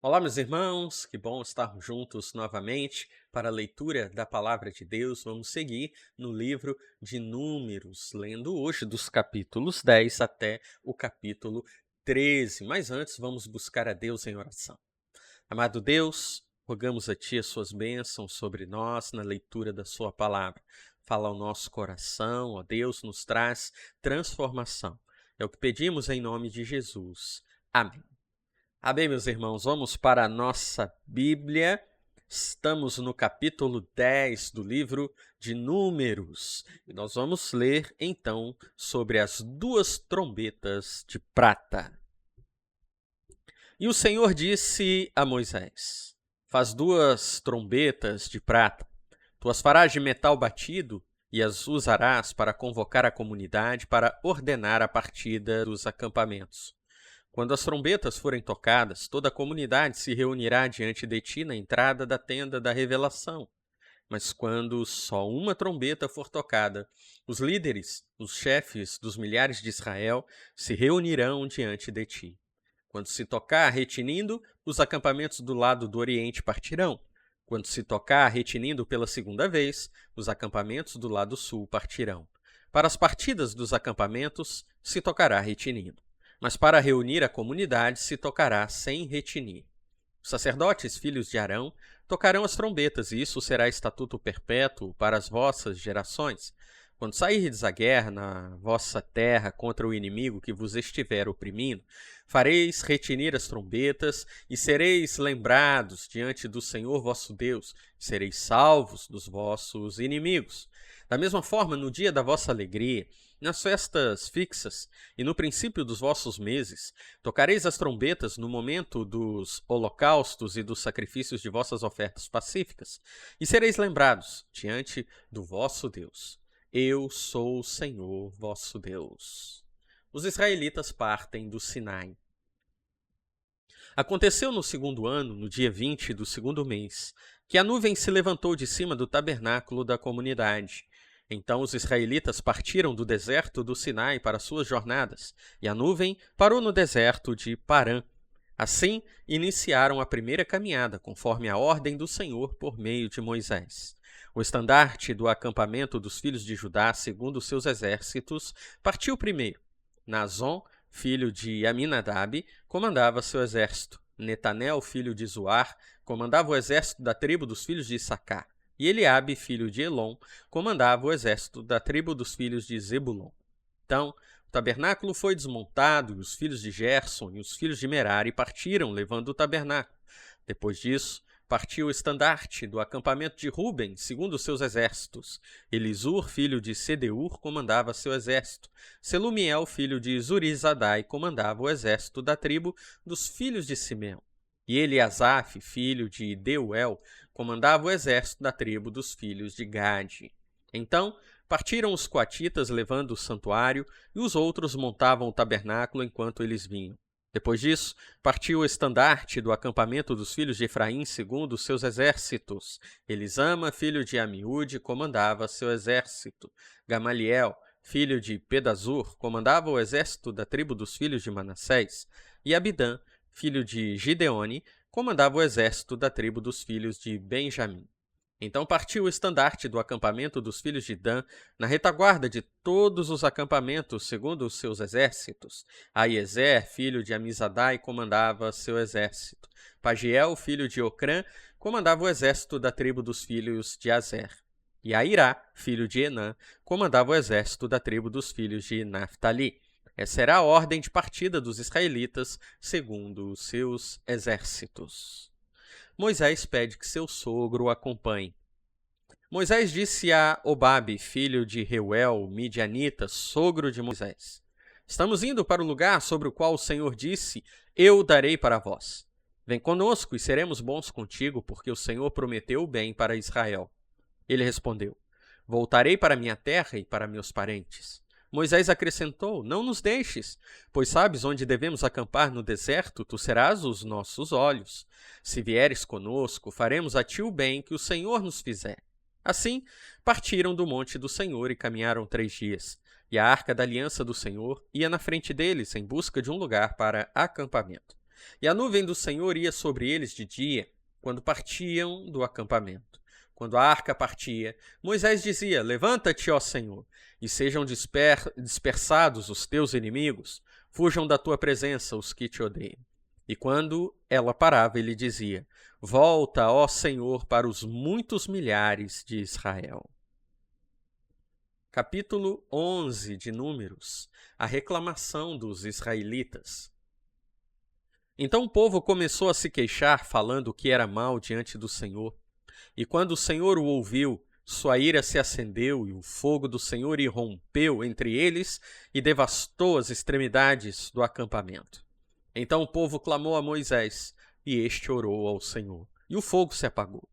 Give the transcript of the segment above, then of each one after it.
Olá, meus irmãos, que bom estarmos juntos novamente para a leitura da Palavra de Deus. Vamos seguir no livro de Números, lendo hoje dos capítulos 10 até o capítulo 13. Mas antes, vamos buscar a Deus em oração. Amado Deus, rogamos a Ti as Suas bênçãos sobre nós na leitura da Sua Palavra. Fala ao nosso coração, ó Deus, nos traz transformação. É o que pedimos em nome de Jesus. Amém. Bem, meus irmãos, vamos para a nossa Bíblia. Estamos no capítulo 10 do livro de Números. E nós vamos ler, então, sobre as duas trombetas de prata. E o Senhor disse a Moisés: Faz duas trombetas de prata. Tu as farás de metal batido e as usarás para convocar a comunidade para ordenar a partida dos acampamentos. Quando as trombetas forem tocadas, toda a comunidade se reunirá diante de ti na entrada da tenda da revelação. Mas quando só uma trombeta for tocada, os líderes, os chefes dos milhares de Israel, se reunirão diante de ti. Quando se tocar retinindo, os acampamentos do lado do oriente partirão. Quando se tocar retinindo pela segunda vez, os acampamentos do lado sul partirão. Para as partidas dos acampamentos, se tocará retinindo. Mas para reunir a comunidade se tocará sem retinir. Os sacerdotes, filhos de Arão, tocarão as trombetas, e isso será estatuto perpétuo para as vossas gerações. Quando sairdes à guerra na vossa terra contra o inimigo que vos estiver oprimindo, fareis retinir as trombetas, e sereis lembrados diante do Senhor vosso Deus, sereis salvos dos vossos inimigos. Da mesma forma, no dia da vossa alegria, nas festas fixas e no princípio dos vossos meses, tocareis as trombetas no momento dos holocaustos e dos sacrifícios de vossas ofertas pacíficas, e sereis lembrados diante do vosso Deus. Eu sou o Senhor vosso Deus. Os israelitas partem do Sinai. Aconteceu no segundo ano, no dia 20 do segundo mês, que a nuvem se levantou de cima do tabernáculo da comunidade. Então os israelitas partiram do deserto do Sinai para suas jornadas, e a nuvem parou no deserto de Parã. Assim, iniciaram a primeira caminhada, conforme a ordem do Senhor por meio de Moisés. O estandarte do acampamento dos filhos de Judá, segundo seus exércitos, partiu primeiro. Nazon, filho de Aminadab, comandava seu exército. Netanel, filho de Zuar, comandava o exército da tribo dos filhos de Issacar. E Eliabe, filho de Elon, comandava o exército da tribo dos filhos de Zebulon. Então, o tabernáculo foi desmontado, e os filhos de Gerson e os filhos de Merari partiram, levando o tabernáculo. Depois disso, partiu o estandarte do acampamento de Ruben, segundo os seus exércitos. Elisur, filho de Sedeur, comandava seu exército. Selumiel, filho de Zurizadai, comandava o exército da tribo dos filhos de Simeão. E Eliasaf, filho de Deuel, comandava o exército da tribo dos filhos de Gade. Então partiram os coatitas levando o santuário, e os outros montavam o tabernáculo enquanto eles vinham. Depois disso, partiu o estandarte do acampamento dos filhos de Efraim segundo os seus exércitos. Elisama, filho de Amiúde, comandava seu exército. Gamaliel, filho de Pedazur, comandava o exército da tribo dos filhos de Manassés. E Abidã, filho de Gideone, comandava o exército da tribo dos filhos de Benjamim. Então partiu o estandarte do acampamento dos filhos de Dan, na retaguarda de todos os acampamentos, segundo os seus exércitos. Aiezer, filho de Amizadai, comandava seu exército. Pagiel, filho de Ocrã, comandava o exército da tribo dos filhos de Azer. E Airá, filho de Enã, comandava o exército da tribo dos filhos de Naftali. Essa era a ordem de partida dos israelitas, segundo os seus exércitos. Moisés pede que seu sogro o acompanhe. Moisés disse a Obabe, filho de Reuel, midianita, sogro de Moisés: Estamos indo para o lugar sobre o qual o Senhor disse: Eu darei para vós. Vem conosco e seremos bons contigo, porque o Senhor prometeu o bem para Israel. Ele respondeu: Voltarei para minha terra e para meus parentes. Moisés acrescentou: Não nos deixes, pois sabes onde devemos acampar no deserto, tu serás os nossos olhos. Se vieres conosco, faremos a ti o bem que o Senhor nos fizer. Assim, partiram do monte do Senhor e caminharam 3 dias. E a arca da aliança do Senhor ia na frente deles em busca de um lugar para acampamento. E a nuvem do Senhor ia sobre eles de dia, quando partiam do acampamento. Quando a arca partia, Moisés dizia: Levanta-te, ó Senhor, e sejam dispersados os teus inimigos, fujam da tua presença os que te odeiam. E quando ela parava, ele dizia: Volta, ó Senhor, para os muitos milhares de Israel. Capítulo 11 de Números. A reclamação dos israelitas. Então o povo começou a se queixar, falando que era mal diante do Senhor. E quando o Senhor o ouviu, sua ira se acendeu e o fogo do Senhor irrompeu entre eles e devastou as extremidades do acampamento. Então o povo clamou a Moisés, e este orou ao Senhor, e o fogo se apagou.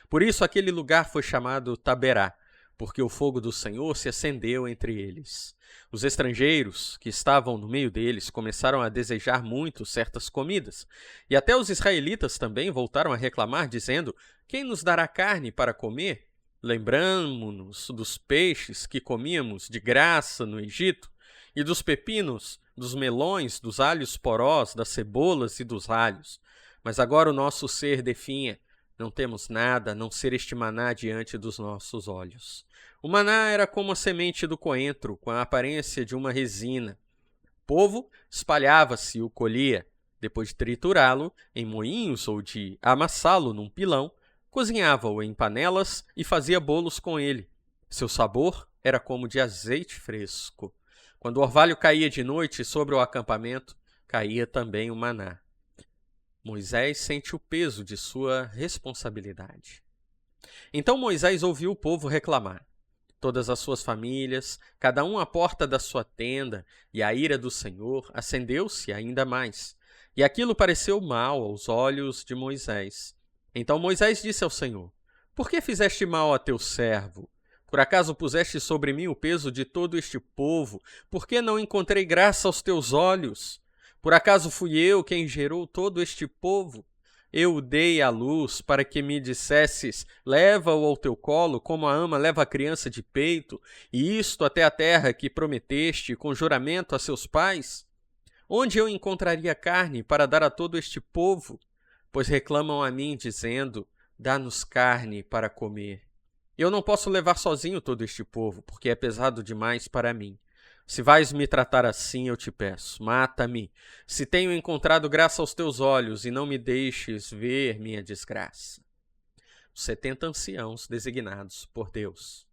Por isso aquele lugar foi chamado Taberá, porque o fogo do Senhor se acendeu entre eles. Os estrangeiros que estavam no meio deles começaram a desejar muito certas comidas, e até os israelitas também voltaram a reclamar, dizendo: Quem nos dará carne para comer? Lembramo-nos dos peixes que comíamos de graça no Egito, e dos pepinos, dos melões, dos alhos porós, das cebolas e dos alhos. Mas agora o nosso ser definha, não temos nada a não ser este maná diante dos nossos olhos. O maná era como a semente do coentro, com a aparência de uma resina. O povo espalhava-se e o colhia. Depois de triturá-lo em moinhos ou de amassá-lo num pilão, cozinhava-o em panelas e fazia bolos com ele. Seu sabor era como de azeite fresco. Quando o orvalho caía de noite sobre o acampamento, caía também o maná. Moisés sente o peso de sua responsabilidade. Então Moisés ouviu o povo reclamar. Todas as suas famílias, cada um à porta da sua tenda, e a ira do Senhor acendeu-se ainda mais. E aquilo pareceu mal aos olhos de Moisés. Então Moisés disse ao Senhor: Por que fizeste mal a teu servo? Por acaso puseste sobre mim o peso de todo este povo? Por que não encontrei graça aos teus olhos? Por acaso fui eu quem gerou todo este povo? Eu o dei à luz para que me dissesses: leva-o ao teu colo, como a ama leva a criança de peito, e isto até a terra que prometeste com juramento a seus pais? Onde eu encontraria carne para dar a todo este povo? Pois reclamam a mim, dizendo: dá-nos carne para comer. Eu não posso levar sozinho todo este povo, porque é pesado demais para mim. Se vais me tratar assim, eu te peço, mata-me, se tenho encontrado graça aos teus olhos, e não me deixes ver minha desgraça. Os 70 anciãos designados por Deus.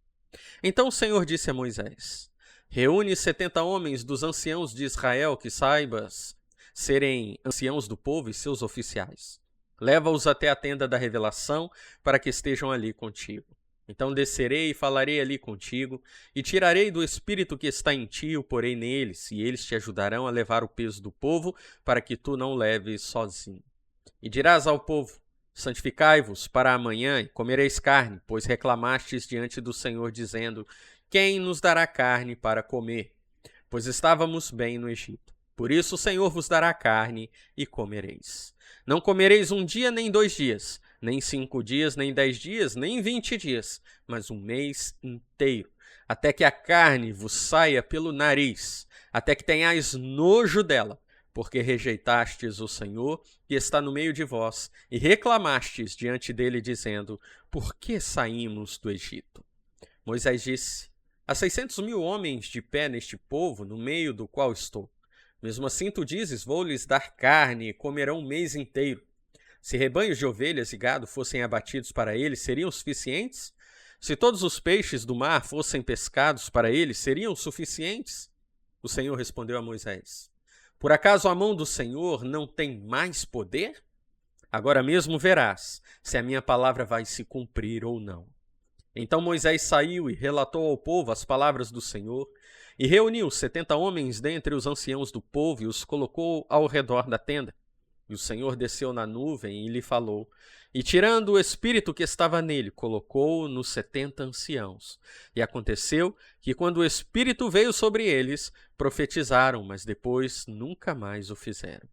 Então o Senhor disse a Moisés: reúne 70 homens dos anciãos de Israel que saibas serem anciãos do povo e seus oficiais. Leva-os até a tenda da revelação para que estejam ali contigo. Então descerei e falarei ali contigo, e tirarei do espírito que está em ti, o porei neles, e eles te ajudarão a levar o peso do povo, para que tu não leves sozinho. E dirás ao povo: santificai-vos para amanhã, e comereis carne, pois reclamastes diante do Senhor, dizendo: quem nos dará carne para comer? Pois estávamos bem no Egito. Por isso o Senhor vos dará carne, e comereis. Não comereis 1 dia nem 2 dias, nem 5 dias, nem 10 dias, nem 20 dias, mas 1 mês inteiro, até que a carne vos saia pelo nariz, até que tenhais nojo dela, porque rejeitastes o Senhor, que está no meio de vós, e reclamastes diante dele, dizendo: por que saímos do Egito? Moisés disse: há 600.000 homens de pé neste povo, no meio do qual estou. Mesmo assim tu dizes: vou-lhes dar carne, e comerão 1 mês inteiro. Se rebanhos de ovelhas e gado fossem abatidos para eles, seriam suficientes? Se todos os peixes do mar fossem pescados para eles, seriam suficientes? O Senhor respondeu a Moisés: por acaso a mão do Senhor não tem mais poder? Agora mesmo verás se a minha palavra vai se cumprir ou não. Então Moisés saiu e relatou ao povo as palavras do Senhor, e reuniu 70 homens dentre os anciãos do povo e os colocou ao redor da tenda. E o Senhor desceu na nuvem e lhe falou, e tirando o espírito que estava nele, colocou-o nos 70 anciãos. E aconteceu que, quando o espírito veio sobre eles, profetizaram, mas depois nunca mais o fizeram.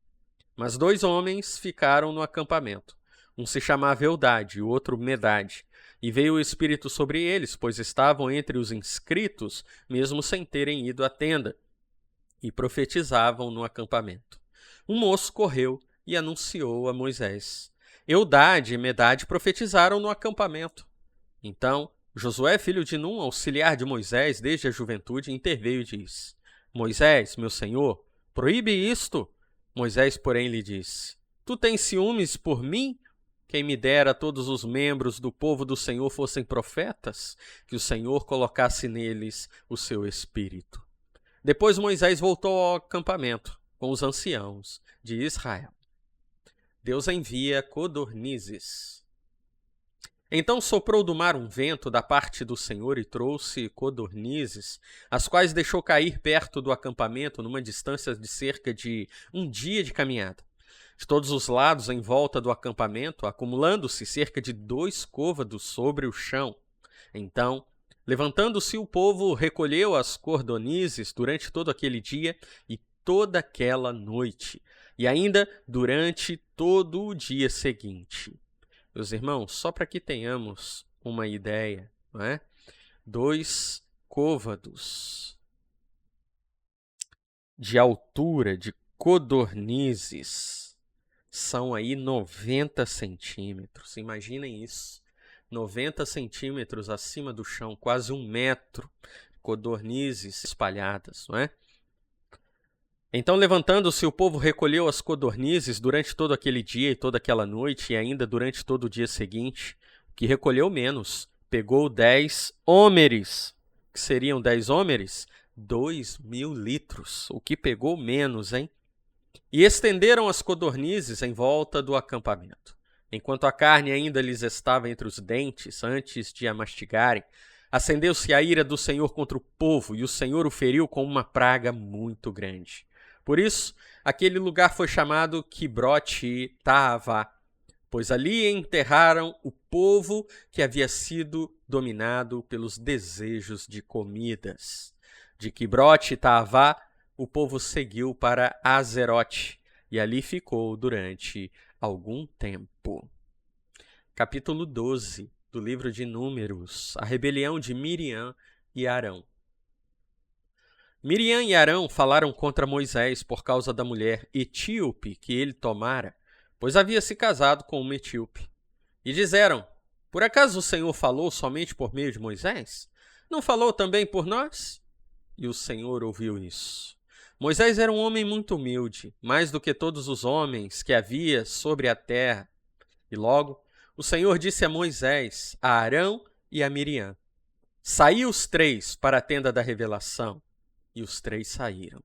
Mas 2 homens ficaram no acampamento. Um se chamava Eldade e o outro Medade. E veio o espírito sobre eles, pois estavam entre os inscritos, mesmo sem terem ido à tenda, e profetizavam no acampamento. Um moço correu e anunciou a Moisés. Eudade e Medade profetizaram no acampamento. Então, Josué, filho de Num, auxiliar de Moisés desde a juventude, interveio e disse: Moisés, meu senhor, proíbe isto. Moisés, porém, lhe disse: Tu tens ciúmes por mim? Quem me dera todos os membros do povo do Senhor fossem profetas, que o Senhor colocasse neles o seu espírito. Depois Moisés voltou ao acampamento com os anciãos de Israel. Deus envia codornizes. Então soprou do mar um vento da parte do Senhor e trouxe codornizes, as quais deixou cair perto do acampamento numa distância de cerca de um dia de caminhada. De todos os lados em volta do acampamento, acumulando-se cerca de 2 côvados sobre o chão. Então, levantando-se o povo, recolheu as codornizes durante todo aquele dia e toda aquela noite, e ainda durante todo o dia seguinte. Meus irmãos, só para que tenhamos uma ideia, não é? 2 côvados de altura de codornizes são aí 90 centímetros. Imaginem isso. 90 centímetros acima do chão, quase 1 metro, codornizes espalhadas, não é? Então, levantando-se, o povo recolheu as codornizes durante todo aquele dia e toda aquela noite, e ainda durante todo o dia seguinte. O que recolheu menos, pegou 10 hómeres. O que seriam 10 hómeres? 2.000 litros. O que pegou menos, hein? E estenderam as codornizes em volta do acampamento. Enquanto a carne ainda lhes estava entre os dentes, antes de a mastigarem, acendeu-se a ira do Senhor contra o povo, e o Senhor o feriu com uma praga muito grande. Por isso, aquele lugar foi chamado Quibrote Taavá, pois ali enterraram o povo que havia sido dominado pelos desejos de comidas. De Quibrote Taavá, o povo seguiu para Azerote, e ali ficou durante algum tempo. Capítulo 12 do livro de Números, a rebelião de Miriam e Arão. Miriam e Arão falaram contra Moisés por causa da mulher etíope que ele tomara, pois havia se casado com uma etíope. E disseram: Por acaso o Senhor falou somente por meio de Moisés? Não falou também por nós? E o Senhor ouviu isso. Moisés era um homem muito humilde, mais do que todos os homens que havia sobre a terra. E logo, o Senhor disse a Moisés, a Arão e a Miriam: Saí os 3 para a tenda da revelação. E os 3 saíram.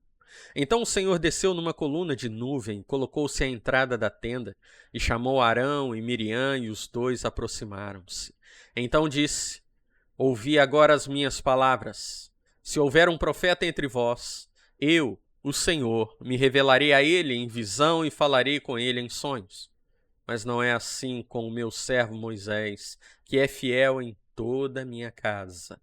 Então o Senhor desceu numa coluna de nuvem, colocou-se à entrada da tenda, e chamou Arão e Miriam, e os 2 aproximaram-se. Então disse: Ouvi agora as minhas palavras. Se houver um profeta entre vós, eu, o Senhor, me revelarei a ele em visão e falarei com ele em sonhos. Mas não é assim com o meu servo Moisés, que é fiel em toda a minha casa.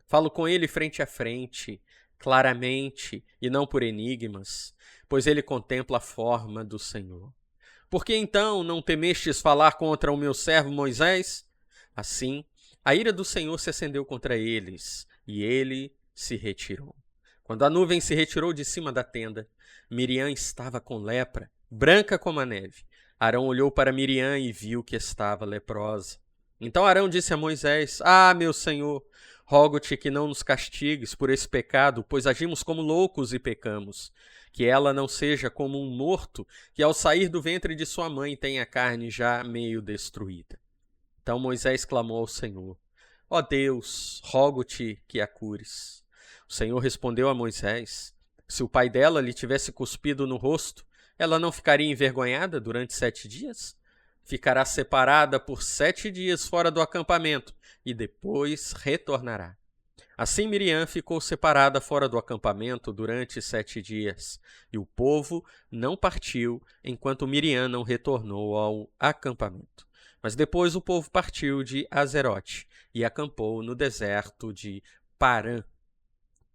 Falo com ele frente a frente, claramente, e não por enigmas, pois ele contempla a forma do Senhor. Por que então não temestes falar contra o meu servo Moisés? Assim, a ira do Senhor se acendeu contra eles, e ele se retirou. Quando a nuvem se retirou de cima da tenda, Miriam estava com lepra, branca como a neve. Arão olhou para Miriam e viu que estava leprosa. Então Arão disse a Moisés: meu senhor, rogo-te que não nos castigues por esse pecado, pois agimos como loucos e pecamos. Que ela não seja como um morto, que ao sair do ventre de sua mãe tem a carne já meio destruída. Então Moisés clamou ao Senhor: Ó Deus, rogo-te que a cures. O Senhor respondeu a Moisés: Se o pai dela lhe tivesse cuspido no rosto, ela não ficaria envergonhada durante 7 dias? Ficará separada por 7 dias fora do acampamento e depois retornará. Assim Miriam ficou separada fora do acampamento durante 7 dias, e o povo não partiu enquanto Miriam não retornou ao acampamento. Mas depois o povo partiu de Azerote e acampou no deserto de Parã.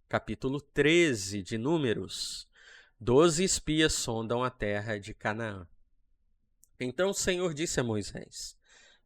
Capítulo 13 de Números. 12 espias sondam a terra de Canaã. Então o Senhor disse a Moisés: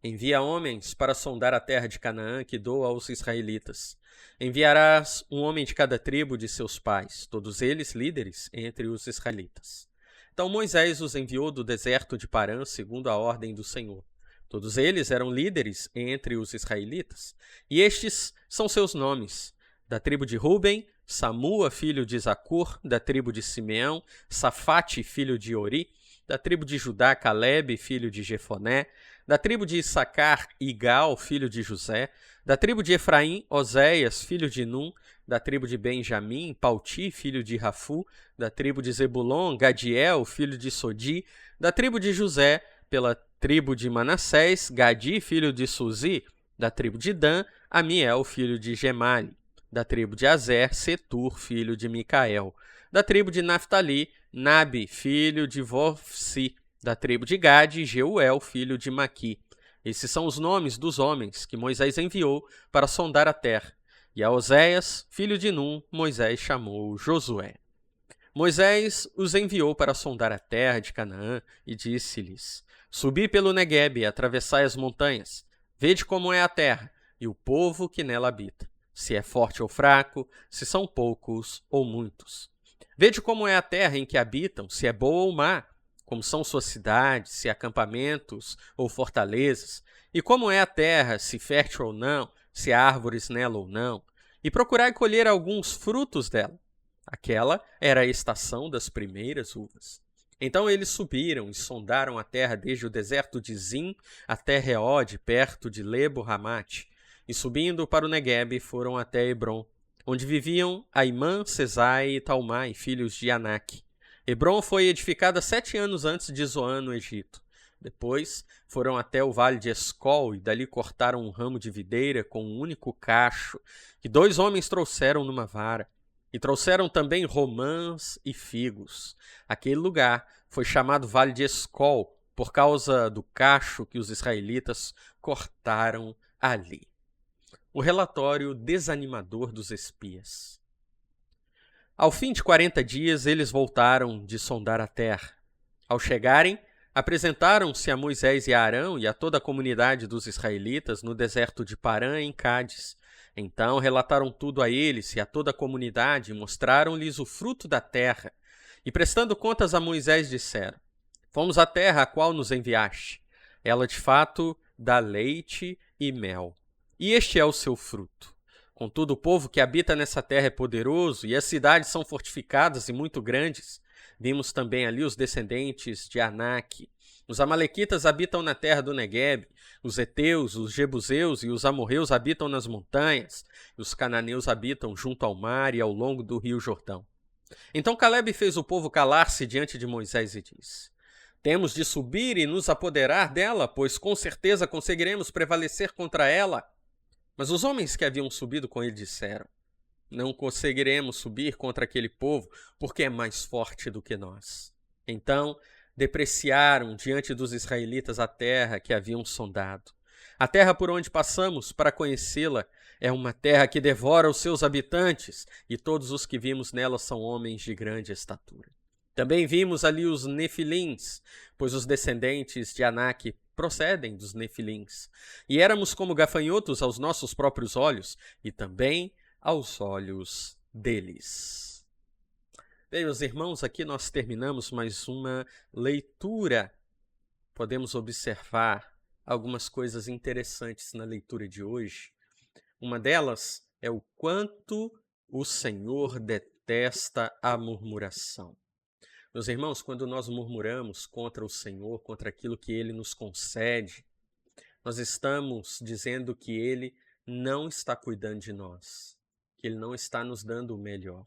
Envia homens para sondar a terra de Canaã que dou aos israelitas. Enviarás um homem de cada tribo de seus pais, todos eles líderes entre os israelitas. Então Moisés os enviou do deserto de Parã, segundo a ordem do Senhor. Todos eles eram líderes entre os israelitas, e estes são seus nomes: da tribo de Ruben, Samua, filho de Zacur; da tribo de Simeão, Safate, filho de Ori; da tribo de Judá, Calebe, filho de Jefoné; da tribo de Issacar, Igal, filho de José; da tribo de Efraim, Oséias, filho de Num; da tribo de Benjamim, Palti, filho de Rafu; da tribo de Zebulon, Gadiel, filho de Sodi; da tribo de José, pela tribo de Manassés, Gadi, filho de Suzi; da tribo de Dan, Amiel, filho de Gemali; da tribo de Azer, Setur, filho de Micael; da tribo de Naftali, Nabi, filho de Vofsi; da tribo de Gade, Jeuel, filho de Maqui. Esses são os nomes dos homens que Moisés enviou para sondar a terra. E a Oséias, filho de Num, Moisés chamou Josué. Moisés os enviou para sondar a terra de Canaã e disse-lhes: Subi pelo Neguebe e atravessai as montanhas. Vede como é a terra e o povo que nela habita, se é forte ou fraco, se são poucos ou muitos. Vede como é a terra em que habitam, se é boa ou má, como são suas cidades, se acampamentos ou fortalezas, e como é a terra, se fértil ou não, se há árvores nela ou não, e procurai colher alguns frutos dela. Aquela era a estação das primeiras uvas. Então eles subiram e sondaram a terra desde o deserto de Zim até Reode, perto de Lebo-Ramate, e subindo para o Neguebe foram até Hebron, onde viviam Aimã, Sesai e Talmai, filhos de Anak. Hebron foi edificada 7 anos antes de Zoan, no Egito. Depois foram até o vale de Escol e dali cortaram um ramo de videira com um único cacho, que 2 homens trouxeram numa vara. E trouxeram também romãs e figos. Aquele lugar foi chamado Vale de Escol, por causa do cacho que os israelitas cortaram ali. O relatório desanimador dos espias. Ao fim de 40 dias, eles voltaram de sondar a terra. Ao chegarem, apresentaram-se a Moisés e a Arão e a toda a comunidade dos israelitas no deserto de Parã, em Cádiz. Então relataram tudo a eles e a toda a comunidade e mostraram-lhes o fruto da terra. E prestando contas a Moisés disseram: Fomos à terra a qual nos enviaste. Ela de fato dá leite e mel. E este é o seu fruto. Contudo, o povo que habita nessa terra é poderoso e as cidades são fortificadas e muito grandes. Vimos também ali os descendentes de Anak. Os amalequitas habitam na terra do Neguebe, os heteus, os jebuseus e os amorreus habitam nas montanhas, e os cananeus habitam junto ao mar e ao longo do rio Jordão. Então Calebe fez o povo calar-se diante de Moisés e disse: Temos de subir e nos apoderar dela, pois com certeza conseguiremos prevalecer contra ela. Mas os homens que haviam subido com ele disseram: Não conseguiremos subir contra aquele povo, porque é mais forte do que nós. Então depreciaram diante dos israelitas a terra que haviam sondado. A terra por onde passamos para conhecê-la é uma terra que devora os seus habitantes, e todos os que vimos nela são homens de grande estatura. Também vimos ali os nefilins, pois os descendentes de Anak procedem dos nefilins. E éramos como gafanhotos aos nossos próprios olhos, e também aos olhos deles. Bem, meus irmãos, aqui nós terminamos mais uma leitura. Podemos observar algumas coisas interessantes na leitura de hoje. Uma delas é o quanto o Senhor detesta a murmuração. Meus irmãos, quando nós murmuramos contra o Senhor, contra aquilo que Ele nos concede, nós estamos dizendo que Ele não está cuidando de nós, que Ele não está nos dando o melhor.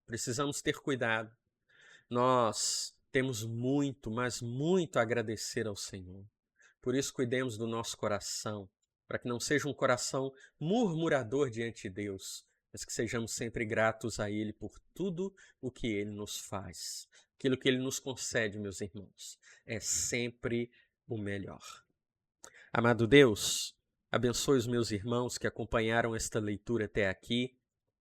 Precisamos ter cuidado. Nós temos muito, mas muito a agradecer ao Senhor. Por isso, cuidemos do nosso coração, para que não seja um coração murmurador diante de Deus, mas que sejamos sempre gratos a Ele por tudo o que Ele nos faz. Aquilo que Ele nos concede, meus irmãos, é sempre o melhor. Amado Deus, abençoe os meus irmãos que acompanharam esta leitura até aqui.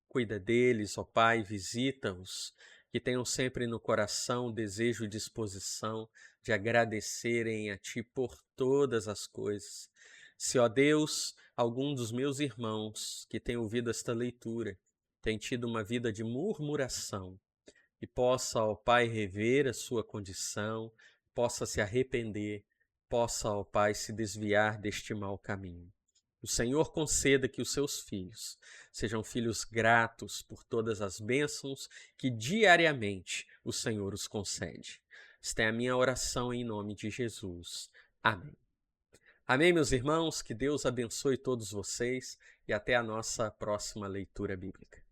Cuida deles, ó Pai, visita-os, que tenham sempre no coração desejo e disposição de agradecerem a Ti por todas as coisas. Se, ó Deus, algum dos meus irmãos que tem ouvido esta leitura tem tido uma vida de murmuração, e possa, ó Pai, rever a sua condição, possa se arrepender, possa, ó Pai, se desviar deste mau caminho. O Senhor conceda que os seus filhos sejam filhos gratos por todas as bênçãos que diariamente o Senhor os concede. Esta é a minha oração em nome de Jesus. Amém. Amém, meus irmãos, que Deus abençoe todos vocês e até a nossa próxima leitura bíblica.